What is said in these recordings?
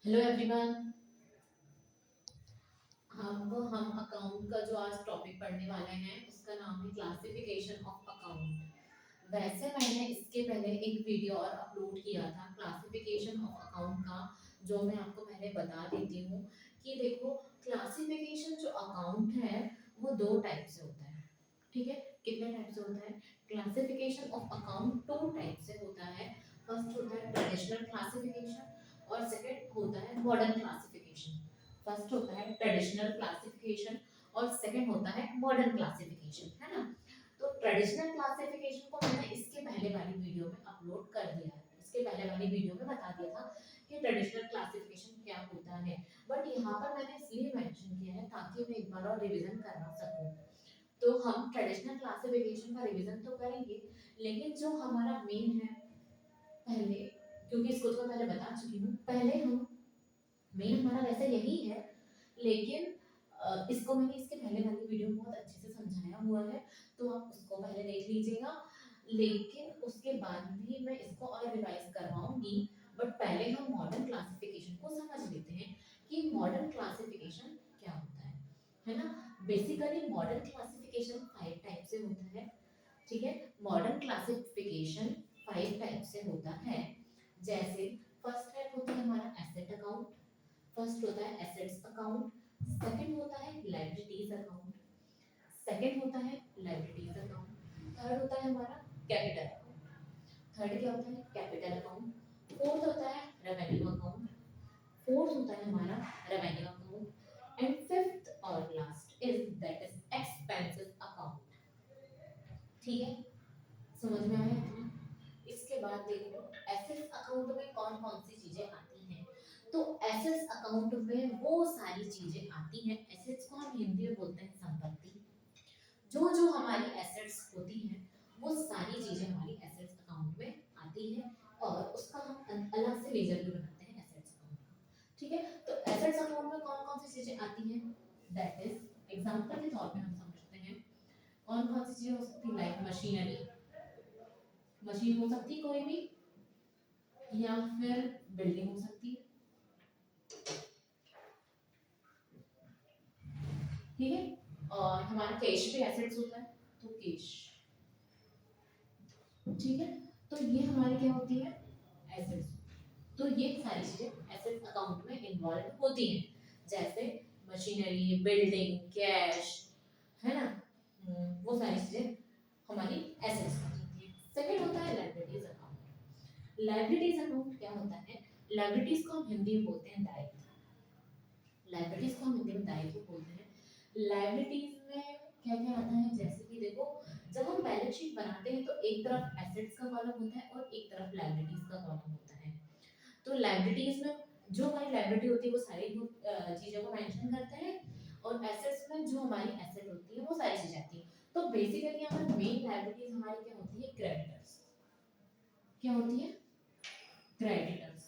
Hello everyone. हम account का जो आज टॉपिक पढ़ने वाले हैं उसका नाम है क्लासिफिकेशन ऑफ अकाउंट। वैसे मैंने इसके पहले एक वीडियो और अपलोड किया था क्लासिफिकेशन ऑफ अकाउंट का, जो मैं आपको पहले बता देती हूँ कि देखो, क्लासिफिकेशन जो अकाउंट है वो दो टाइप से होता है। ठीक है, कितने टाइप से होता है? Classification of account two type से होता है। फर्स्ट होता है ट्रेडिशनल क्लासिफिकेशन और सेकंड होता है मॉडर्न क्लासिफिकेशन। फर्स्ट होता है ट्रेडिशनल क्लासिफिकेशन और सेकंड होता है मॉडर्न क्लासिफिकेशन, है ना। तो ट्रेडिशनल क्लासिफिकेशन को मैंने इसके पहले वाली वीडियो में अपलोड कर दिया है। इसके पहले वाली वीडियो में बता दिया था कि ट्रेडिशनल क्लासिफिकेशन क्या होता है, बट यहाँ पर मैंने इसलिए मेंशन किया है ताकि मैं एक बार और रिवीजन करवा सकूं। तो हम ट्रेडिशनल क्लासिफिकेशन का रिवीजन तो करेंगे, लेकिन जो हमारा मेन है पहले, क्योंकि इसको तो मैं पहले बता चुकी हूँ, पहले हम मेन हमारा वैसे यही है, लेकिन इसको मैंने इसके पहले वाली वीडियो में बहुत अच्छे से समझाया हुआ है, तो आप उसको पहले देख लीजिएगा। लेकिन उसके बाद भी मैं इसको और रिवाइज करवाऊंगी। बट पहले हम मॉडर्न क्लासिफिकेशन को समझ लेते हैं कि मॉडर्न क्लासिफिकेशन क्या होता है ना। बेसिकली मॉडर्न क्लासिफिकेशन 5 टाइप से होता है। ठीक है, मॉडर्न क्लासिफिकेशन 5 टाइप से होता है। जैसे फर्स्ट टाइप होता है हमारा एसेट अकाउंट। फर्स्ट होता है एसेट्स अकाउंट, सेकंड होता है लायबिलिटीज अकाउंट, सेकंड होता है लायबिलिटीज अकाउंट, थर्ड होता है हमारा कैपिटल अकाउंट। थर्ड क्या होता है? Capital account. फोर्थ होता है रेवेन्यू अकाउंट। फोर्थ होता है हमारा रेवेन्यू अकाउंट एंड फिफ्थ और last is that is expenses account. ठीक है, समझ में आया इतना? इसके बाद देखो एसेट्स अकाउंट में कौन कौन सी चीजें आती हैं। तो एसेट्स अकाउंट में वो सारी चीजें आती हैं, एसेट्स को हम हिंदी में बोलते हैं संपत्ति। जो जो हमारी एसेट्स होती हैं वो सारी चीजें हमारी एसेट्स अकाउंट में आती हैं, और उसका हम अलग से लेजर भी बनाते हैं एसेट्स अकाउंट का। ठीक है, तो एसेट्स अकाउंट में कौन कौन सी चीजें आती हैं, दैट इज एग्जांपल के तौर पे हम समझते हैं कौन कौन सी चीजें हो सकती है। लाइक मशीनरी, मशीन हो सकती है कोई भी, या फिर बिल्डिंग हो सकती है। ठीक है, और हमारा कैश पे एसेट्स होता है, तो कैश। ठीक है, तो ये हमारी क्या होती है? एसेट्स। तो ये सारी चीजें एसेट्स अकाउंट में इन्वॉल्व होती हैं, जैसे मशीनरी, बिल्डिंग, कैश, है ना। वो सारी चीजें हमारी एसेट्स में होती हैं। सेकंड होता है लायबिलिटीज अकाउंट। लायबिलिटीज अकाउंट क्या होता है? लायबिलिटीज को हम हिंदी में बोलते हैं दायित्व। लायबिलिटीज को हम हिंदी में दायित्व बोलते हैं। लायबिलिटीज में क्या क्या आता है, जैसे कि देखो, जब हम बैलेंस शीट बनाते हैं तो एक तरफ एसेट्स का कॉलम होता है और एक तरफ लायबिलिटीज का कॉलम होता है। तो लायबिलिटीज में जो हमारी लायबिलिटी होती है वो सारी चीजों को मेंशन करते हैं, और एसेट्स में जो हमारी एसेट होती है वो सारी चीजें आती है। तो बेसिकली यहाँ पर मेन लायबिलिटीज हमारी क्या होती है? क्रेडिटर्स। क्या होती है? क्रेडिटर्स।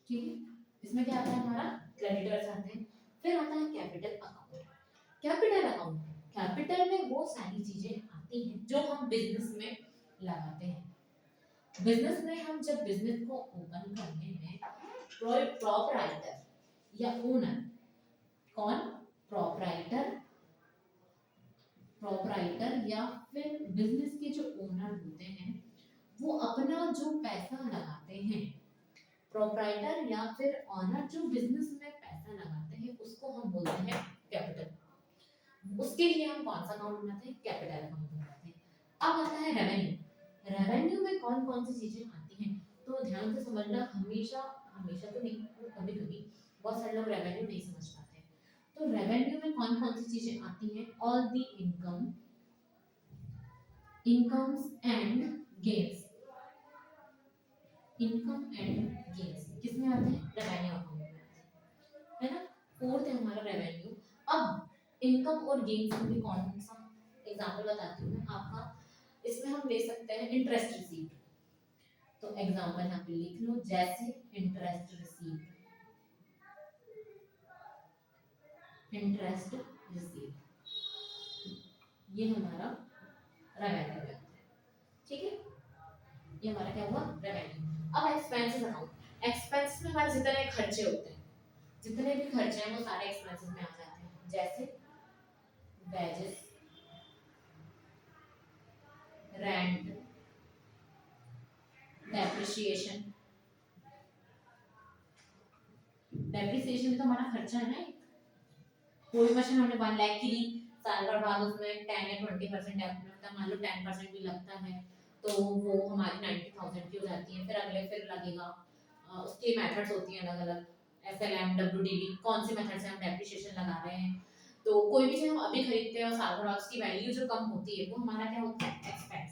ठीक है, इसमें क्या आता है? हमारा क्रेडिटर्स आते हैं। फिर आता है capital account. Capital account, capital में वो सारी चीजें आती हैं जो हम बिजनेस में लगाते हैं। बिजनेस में हम जब बिजनेस को ओपन करते हैं, प्रोपराइटर या ओनर, कौन? प्रोपराइटर, प्रोपराइटर या फिर बिजनेस के जो ओनर होते हैं वो अपना जो पैसा लगाते हैं, प्रोपराइटर या फिर ओनर जो बिजनेस में पैसा लगाते हैं उसको हम बोलते हैं कैपिटल। उसके लिए हम कौन सा अकाउंट बनाते हैं? कैपिटल अकाउंट बनाते हैं। अब आता है रेवेन्यू। रेवेन्यू में कौन कौन सी चीजें आती हैं, तो ध्यान से समझना। हमेशा, हमेशा तो नहीं, कभी कभी बहुत सारे लोग रेवेन्यू नहीं समझ पाते हैं। तो रेवेन्यू में कौन कौन सी चीजें आती हैं? All the income, incomes and gains. Income and gains किसमें आते हैं? रेवेन्यू अकाउंट में आते हैं, है ना। फोर्थ है हमारा रेवेन्यू। अब इनकम और गेन्स में भी कौन सा एग्जांपल बताती हूँ मैं आपका। इसमें हम ले सकते हैं इंटरेस्ट रिसीव्ड। तो एग्जांपल यहाँ पे लिख लो, जैसे इंटरेस्ट रिसीव्ड, इंटरेस्ट रिसीव्ड, ये हमारा रेवेन्यू है। ठीक है, ये हमारा क्या हुआ? रेवेन्यू। अब एक्सपेंसेस अकाउंट, एक्सपेंस में हमारे जितने खर्चे होते हैं, जितने भी खर्चे हैं वो सारे एक्सपेंसेस में आ जाते हैं, जैसे वेजेस, रेंट, डेप्रिसिएशन, डेप्रिसिएशन भी तो हमारा खर्चा है ना। कोई मशीन हमने 1 लाख की ली, साल भर बाद उसमें 10 या 20% लगता है, मान लो 10% भी लगता है तो वो हमारी 90,000 की हो जाती है। फिर अगले फिर लगेगा, उसकी मेथड्स होती हैं अलग अलग, SLM, WDV, कौन सी मेथड से हम डेप्रिसिएशन लगा रहे हैं। तो कोई भी चीज हम अभी खरीदते हैं और साल भर बाद उसकी वैल्यू जो कम होती है वो हमारा क्या होता है, एक्सपेंस।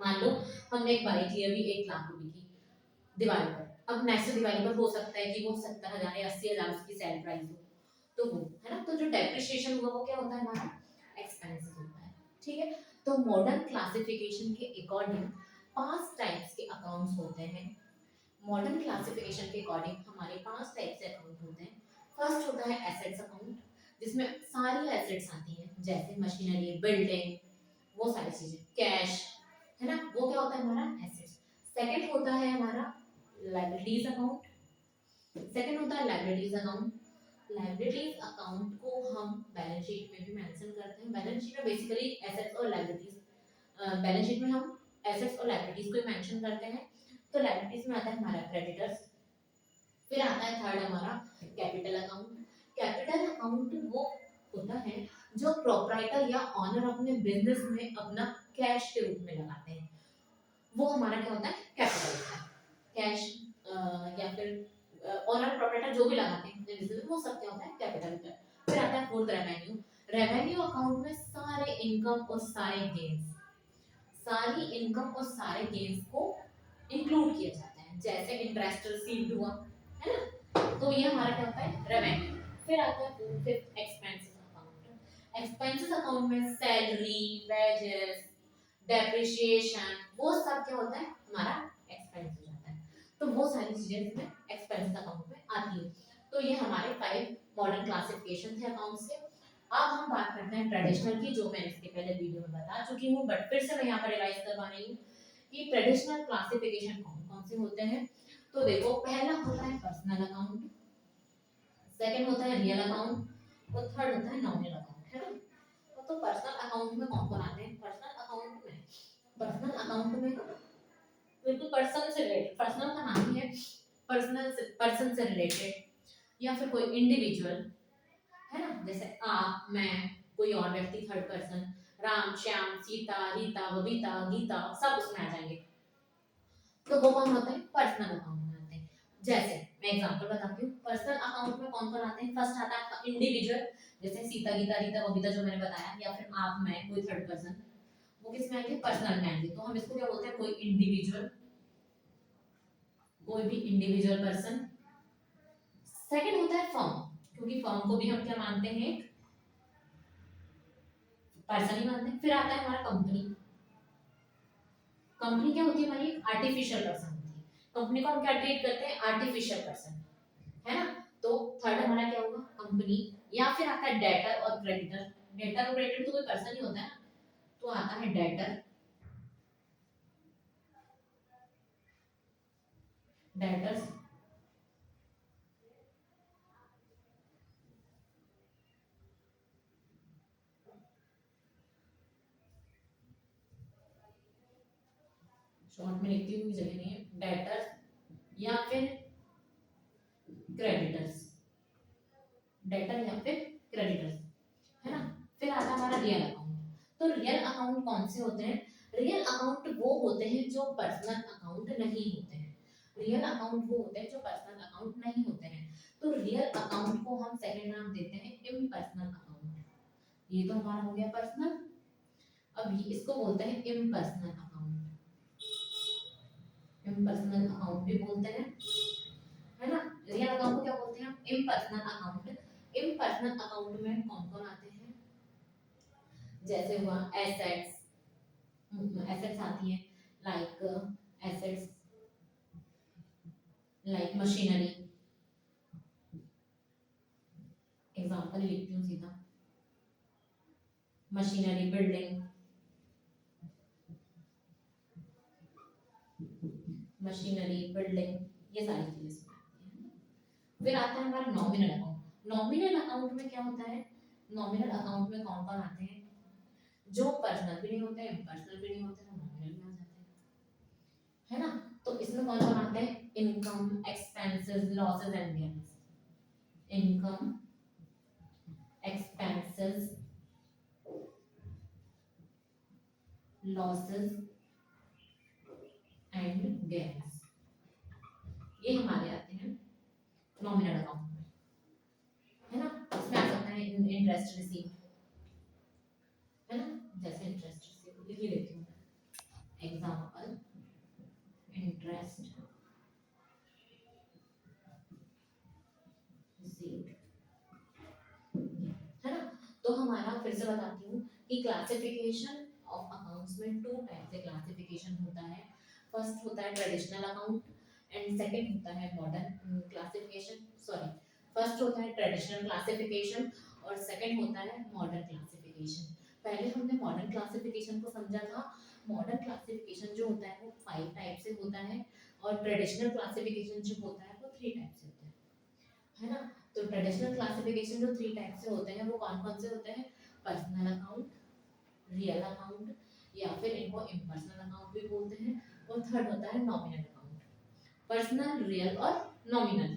मान लो हमने एक बाइक ली अभी 1 लाख रुपए की दिवाली पर, अब नेक्स्ट दिवाली पर हो सकता है कि वो 70,000 या 80,000 उसकी सेल प्राइस हो, तो वो है ना, तो जो डेप्रिसिएशन हुआ वो क्या होता है, हमारा एक्सपेंसेस होता है। ठीक है, तो मॉडर्न क्लासिफिकेशन के अकॉर्डिंग 5 टाइप्स के अकाउंट्स होते हैं। मॉडर्न क्लासिफिकेशन के अकॉर्डिंग हमारे 5 टाइप से अकाउंट होते हैं। फर्स्ट होता है एसेट्स अकाउंट, जिसमें सारी एसेट्स आती हैं, जैसे मशीनरी, बिल्डिंग, वो सारी चीजें, कैश, है ना, वो क्या होता है हमारा एसेट्स। सेकंड होता है हमारा लायबिलिटीज अकाउंट, सेकंड होता है लायबिलिटीज अकाउंट। लायबिलिटीज अकाउंट को हम बैलेंस शीट में भी मेंशन करते हैं। बैलेंस शीट में बेसिकली एसेट्स और लायबिलिटीज, बैलेंस शीट में हम एसेट्स और लायबिलिटीज को मेंशन करते हैं। तो लायबिलिटीज में आता है हमारा क्रेडिटर्स, फिर आता है थर्ड हमारा कैपिटल अकाउंट। कैपिटल अकाउंट वो होता है जो प्रोप्राइटर या ऑनर अपने बिजनेस में अपना कैश के रूप में लगाते हैं, वो हमारा क्या होता है, कैपिटल होता है। कैश या फिर ऑनर प्रोप्राइटर जो भी लगाते हैं अपने बिजनेस में, वो सब क्या होता है, कैपिटल होता है। फिर आता है फोर्थ रेवेन्यू। रेवेन्यू अकाउंट में सारे इनकम और सारे गेन्स, सारी इनकम और सारे गेन्स को इंक्लूड किया जाता है, जैसे इंटरेस्ट रिसीव्ड हुआ, है ना, तो ये हमारा क्या होता है, रेवेन्यू। फिर आता है fifth expenses account. Expenses account में सैलरी, वेजेस, डेप्रिसिएशन, वो सब क्या होता है, हमारा एक्सपेंस हो जाता है। तो वो सारी चीजें इसमें एक्सपेंसेस अकाउंट में आती है। तो ये हमारे 5 मॉडर्न क्लासिफिकेशन थे अकाउंट्स के। अब हम बात करते हैं ट्रेडिशनल की, जो मैंने इसके पहले वीडियो में बता चुकी हूँ, बट फिर से मैं यहाँ पर रिवाइज करवा रही हूँ कि ट्रेडिशनल क्लासिफिकेशन कौन कौन से होते हैं। तो देखो, पहला होता है पर्सनल अकाउंट, सेकंड होता है रियल अकाउंट, और थर्ड होता है नॉमिनल अकाउंट, है ना। तो पर्सनल अकाउंट में कौन कौन आते हैं, पर्सनल अकाउंट में बिल्कुल पर्सन से रिलेटेड, पर्सनल का नाम ही है, पर्सनल से, पर्सन से रिलेटेड, या फिर कोई इंडिविजुअल, है ना, जैसे आप, मैं, कोई और व्यक्ति, थर्ड पर्सन, राम, श्याम, सीता, रीता, बबीता, गीता, सब उसमें आ जाएंगे। तो वो कौन होते हैं, पर्सनल अकाउंट में आते हैं। जैसे मैं एग्जांपल बताती हूँ, पर्सनल अकाउंट में कौन कौन आते हैं। फर्स्ट आता है आपका इंडिविजुअल, जैसे सीता, गीता, रीता, बबीता जो मैंने बताया, या फिर आप, मैं, कोई थर्ड पर्सन, वो किस में आएंगे, पर्सनल में आएंगे। तो हम इसको क्या बोलते हैं, कोई इंडिविजुअल, कोई भी इंडिविजुअल पर्सन। सेकंड होता है फर्म, क्योंकि फर्म को भी हम क्या मानते हैं, पर्सन ही मानते हैं। फिर आता है हमारा कंपनी। कंपनी क्या होती है, हमारी आर्टिफिशियल पर्सन होती है। कंपनी को हम क्या ट्रीट करते हैं, आर्टिफिशियल पर्सन, है ना। तो थर्ड हमारा क्या होगा, कंपनी। या फिर आता है डेटर और क्रेडिटर। डेटर और क्रेडिटर तो कोई पर्सन ही होता है ना, तो आता है डेटर, डेटर्स, शॉर्ट में लिखती हूँ, जगह नहीं है, डेटर्स या फिर क्रेडिटर्स, डेटर या फिर क्रेडिटर्स, है ना। फिर आता है हमारा रियल अकाउंट। तो रियल अकाउंट कौन से होते हैं, रियल अकाउंट वो होते हैं जो पर्सनल अकाउंट नहीं होते हैं। रियल अकाउंट वो होते हैं जो पर्सनल अकाउंट नहीं होते हैं। तो रियल अकाउंट को हम सेकंड नाम देते हैं इम्पर्सनल अकाउंट। ये तो हमारा हो गया पर्सनल, अब इसको बोलते हैं इम्पर्सनल अकाउंट। इम्पर्सनल अकाउंट भी बोलते हैं, है ना। रियल अकाउंट को क्या बोलते हैं हम, इम्पर्सनल अकाउंट। इम्पर्सनल अकाउंट में कौन कौन आते हैं, जैसे हुआ एसेट्स, एसेट्स आती है, like assets like machinery, example लिखती हूँ सीधा, मशीनरी, बिल्डिंग, मशीनरी, बिल्डिंग, ये सारी चीजें इसमें आती हैं। फिर आता है हमारा नॉमिनल अकाउंट। नॉमिनल अकाउंट में क्या होता है? नॉमिनल अकाउंट में कौन कौन आते हैं? जो पर्सनल भी नहीं होते हैं, पर्सनल भी नहीं होते हैं, नॉमिनल में आ जाते हैं, है ना? तो इसमें कौन कौन आते हैं? Income, expenses, losses and gains. Income, expenses, losses and gains, ये हमारे आते हैं नॉमिनल अकाउंट में, है ना? इसमें आ सकता है इंटरेस्ट रिसीव, है ना? जैसे इंटरेस्ट रिसीव लिख ही देती हूँ एग्जांपल, इंटरेस्ट रिसीव, है ना? तो हमारा फिर से बताती हूँ कि क्लासिफिकेशन ऑफ अकाउंट्स में टू टाइप से क्लासिफिकेशन होता है। फर्स्ट होता है ट्रेडिशनल अकाउंट एंड सेकंड होता है मॉडर्न क्लासिफिकेशन, सॉरी, फर्स्ट होता है ट्रेडिशनल क्लासिफिकेशन और सेकंड होता है मॉडर्न क्लासिफिकेशन। पहले हमने मॉडर्न क्लासिफिकेशन को समझा था। मॉडर्न क्लासिफिकेशन जो होता है वो 5 टाइप से होता है और ट्रेडिशनल क्लासिफिकेशन जो होता है वो 3 टाइप से होता है ना? तो ट्रेडिशनल क्लासिफिकेशन जो 3 टाइप से होते हैं वो कौन कौन से होते हैं? पर्सनल अकाउंट, रियल अकाउंट, या फिर इनको इम्पर्सनल अकाउंट भी बोलते हैं, और थर्ड होता है नॉमिनल अकाउंट। पर्सनल, रियल और नॉमिनल।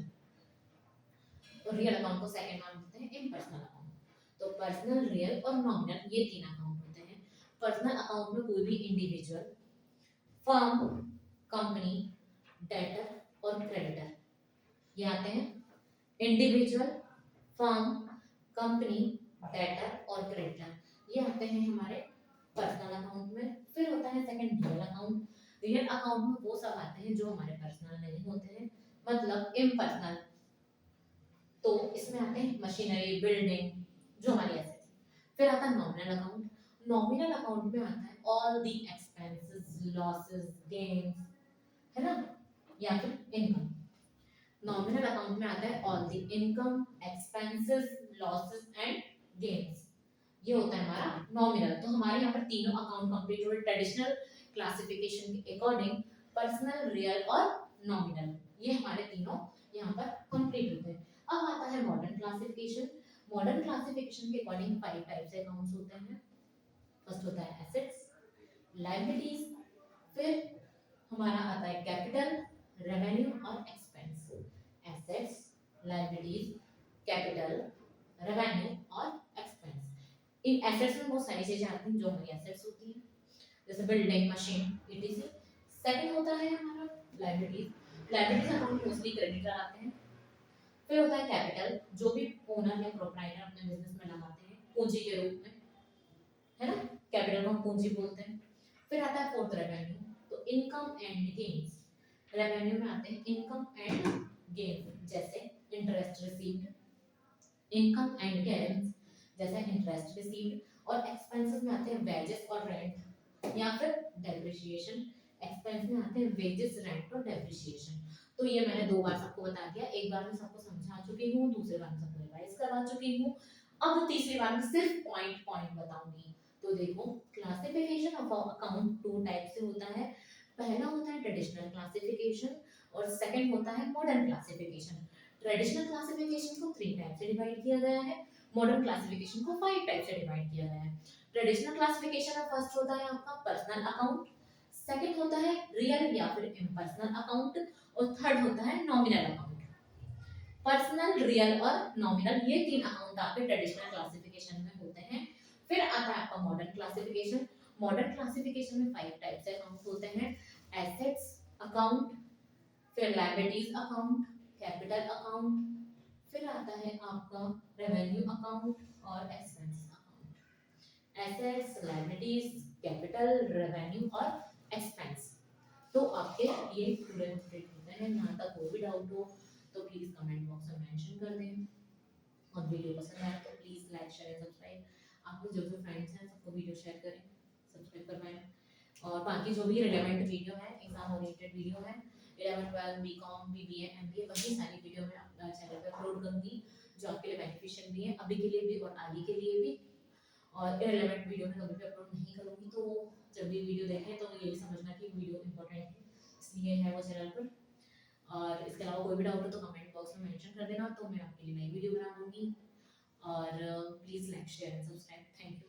तो रियल अकाउंट को सेकंड नाम देते हैं इम्पर्सनल अकाउंट। तो पर्सनल, रियल और नॉमिनल ये 3 अकाउंट होते हैं। पर्सनल अकाउंट में कोई भी इंडिविजुअल, फर्म, कंपनी, डेटर और क्रेडिटर ये आते हैं। इंडिविजुअल, फर्म, कंपनी, डेटर और क्रेडिटर ये आते हैं हमारे पर्सनल अकाउंट में। फिर होता है second real account. Real account में वो सब आते हैं जो हमारे पर्सनल नहीं होते हैं, मतलब इम्पर्सनल। तो इसमें आते हैं मशीनरी, बिल्डिंग, जो हमारी एसेट्स। फिर आता है नॉमिनल अकाउंट। नॉमिनल अकाउंट में आता है all the expenses, losses, gains, है ना, या फिर इनकम। नॉमिनल अकाउंट में आता है all the income, expenses, losses and gains, ये होता है हमारा नॉमिनल। तो हमारे यहाँ पर तीनों अकाउंट कंप्लीट हुए ट्रेडिशनल क्लासिफिकेशन के अकॉर्डिंग, पर्सनल, रियल और नॉमिनल, ये हमारे तीनों यहाँ पर कंप्लीट होते हैं। अब आता है मॉडर्न क्लासिफिकेशन। मॉडर्न क्लासिफिकेशन के अकॉर्डिंग 5 टाइप से अकाउंट्स होते हैं। फर्स्ट होता है एसेट्स, लायबिलिटीज, फिर हमारा आता है कैपिटल, रेवेन्यू और expense. Assets, liabilities, capital, revenue और एक्सपेंस। इन एसेट्स में बहुत सारी चीजें आती हैं जो हमारी एसेट्स होती हैं, जैसे बिल्डिंग, मशीन, ईटीसी। सेकंड होता है हमारा liabilities. Liabilities account mostly creditor आते हैं। फिर होता है कैपिटल, जो भी ओनर या प्रोप्राइटर अपने बिजनेस में लगाते हैं पूंजी के रूप में, है ना, कैपिटल को हम पूंजी बोलते हैं। फिर आता है फोर्थ रेवेन्यू। तो इनकम एंड गेन्स, रेवेन्यू में आते हैं इनकम एंड गेन्स, जैसे interest received, income and gains जैसे इंटरेस्ट रिसीव्ड, और एक्सपेंसेस में आते हैं वेजेस और रेंट या फिर डेप्रिसिएशन। एक्सपेंस में आते हैं वेजेस, रेंट और डेप्रिसिएशन। तो ये मैंने 2 बार सबको बता दिया, एक बार में सबको समझा चुकी हूँ, दूसरे बार में सबको रिवाइज करवा चुकी हूँ। अब तीसरी बार में सिर्फ पॉइंट पॉइंट बताऊंगी। तो देखो, क्लासिफिकेशन ऑफ अकाउंट 2 टाइप से होता है। पहला होता है ट्रेडिशनल क्लासिफिकेशन और सेकंड होता है मॉडर्न क्लासिफिकेशन। ट्रेडिशनल क्लासिफिकेशन को 3 टाइप से डिवाइड किया गया है, मॉडर्न क्लासिफिकेशन को 5 टाइप से डिवाइड किया गया है। ट्रेडिशनल क्लासिफिकेशन में फर्स्ट होता है आपका पर्सनल अकाउंट, सेकंड होता है रियल या फिर इम्पर्सनल अकाउंट, और थर्ड होता है नॉमिनल अकाउंट। पर्सनल, रियल और नॉमिनल ये 3 अकाउंट आपके ट्रेडिशनल क्लासिफिकेशन में होते हैं। फिर आता है आपका मॉडर्न क्लासिफिकेशन। मॉडर्न क्लासिफिकेशन में 5 टाइप से अकाउंट होते हैं। एसेट्स अकाउंट, फिर लायबिलिटीज अकाउंट, कैपिटल अकाउंट, फिर आता है आपका रेवेन्यू अकाउंट और expense account. Assets, liabilities, capital, revenue और एक्सपेंस। तो आपके ये पूरे कंप्लीट होते हैं। यहाँ तक कोई भी डाउट हो तो प्लीज कमेंट बॉक्स में मेंशन कर दें, और वीडियो पसंद आए तो please like, share and subscribe. आपके जो जो फ्रेंड्स हैं सबको वीडियो शेयर करें, सब्सक्राइब करवाएं, और बाकी जो भी रिलेवेंट वीडियो है, एग्जाम ओरिएंटेड वीडियो है, 11 12 बीकॉम, बीबीए, एमबीए, वही सारी वीडियो मैं अपना चैनल पे अपलोड करूंगी जो आपके लिए बेनिफिशियल भी है, अभी के लिए भी और आगे के लिए भी। और इररिलेवेंट वीडियो में कभी भी अपलोड नहीं करूंगी, तो जब भी वीडियो देखें तो ये समझना कि वीडियो इंपॉर्टेंट है, इसलिए है वो चैनल पर। और इसके अलावा कोई भी डाउट हो तो कमेंट बॉक्स में मेंशन कर देना, तो मैं आपके लिए नई वीडियो बनाऊंगी। और please like share and subscribe. Thank you.